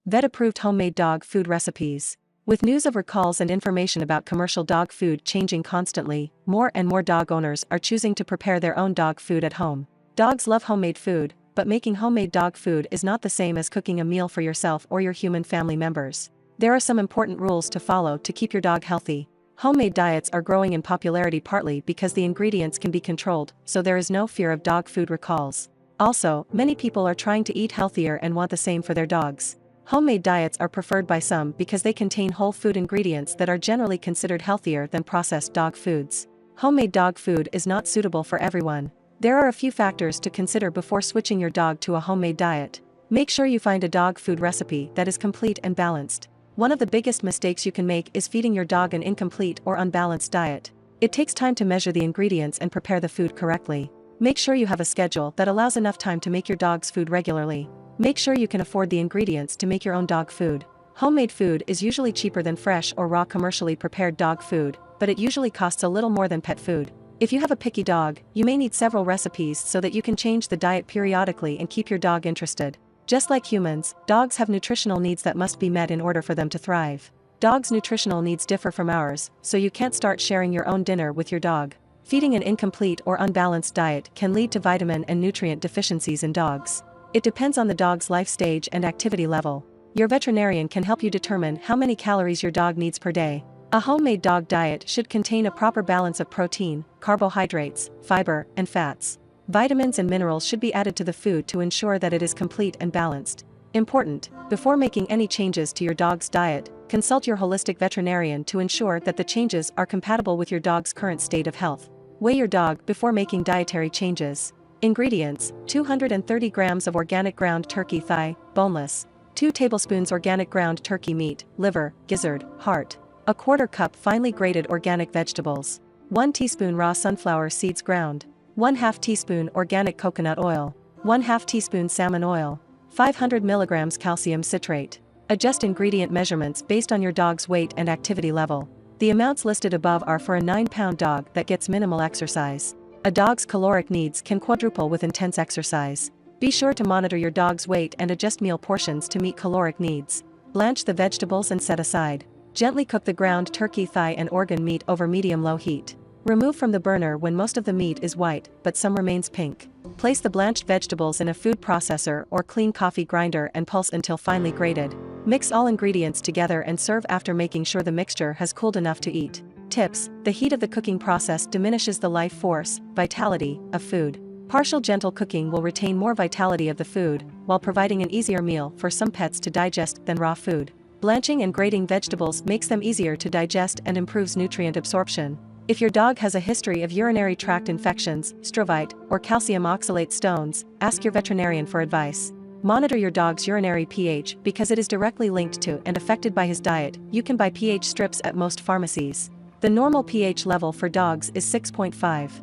Vet-approved homemade dog food recipes. With news of recalls and information about commercial dog food changing constantly, more and more dog owners are choosing to prepare their own dog food at home. Dogs love homemade food, but making homemade dog food is not the same as cooking a meal for yourself or your human family members. There are some important rules to follow to keep your dog healthy. Homemade diets are growing in popularity partly because the ingredients can be controlled, so there is no fear of dog food recalls. Also, many people are trying to eat healthier and want the same for their dogs. Homemade diets are preferred by some because they contain whole food ingredients that are generally considered healthier than processed dog foods. Homemade dog food is not suitable for everyone. There are a few factors to consider before switching your dog to a homemade diet. Make sure you find a dog food recipe that is complete and balanced. One of the biggest mistakes you can make is feeding your dog an incomplete or unbalanced diet. It takes time to measure the ingredients and prepare the food correctly. Make sure you have a schedule that allows enough time to make your dog's food regularly. Make sure you can afford the ingredients to make your own dog food. Homemade food is usually cheaper than fresh or raw commercially prepared dog food, but it usually costs a little more than pet food. If you have a picky dog, you may need several recipes so that you can change the diet periodically and keep your dog interested. Just like humans, dogs have nutritional needs that must be met in order for them to thrive. Dogs' nutritional needs differ from ours, so you can't start sharing your own dinner with your dog. Feeding an incomplete or unbalanced diet can lead to vitamin and nutrient deficiencies in dogs. It depends on the dog's life stage and activity level. Your veterinarian can help you determine how many calories your dog needs per day. A homemade dog diet should contain a proper balance of protein, carbohydrates, fiber, and fats. Vitamins and minerals should be added to the food to ensure that it is complete and balanced. Important: before making any changes to your dog's diet, consult your holistic veterinarian to ensure that the changes are compatible with your dog's current state of health. Weigh your dog before making dietary changes. Ingredients: 230 grams of organic ground turkey thigh, boneless, 2 tablespoons organic ground turkey meat, liver, gizzard, heart, a quarter cup finely grated organic vegetables, 1 teaspoon raw sunflower seeds ground, 1/2 teaspoon organic coconut oil, 1/2 teaspoon salmon oil, 500 milligrams calcium citrate. Adjust ingredient measurements based on your dog's weight and activity level. The amounts listed above are for a 9-pound dog that gets minimal exercise. A dog's caloric needs can quadruple with intense exercise. Be sure to monitor your dog's weight and adjust meal portions to meet caloric needs. Blanch the vegetables and set aside. Gently cook the ground turkey thigh and organ meat over medium-low heat. Remove from the burner when most of the meat is white, but some remains pink. Place the blanched vegetables in a food processor or clean coffee grinder and pulse until finely grated. Mix all ingredients together and serve after making sure the mixture has cooled enough to eat. Tips: the heat of the cooking process diminishes the life force, vitality, of food. Partial gentle cooking will retain more vitality of the food, while providing an easier meal for some pets to digest than raw food. Blanching and grating vegetables makes them easier to digest and improves nutrient absorption. If your dog has a history of urinary tract infections, strovite, or calcium oxalate stones, ask your veterinarian for advice. Monitor your dog's urinary pH because it is directly linked to and affected by his diet. You can buy pH strips at most pharmacies. The normal pH level for dogs is 6.5.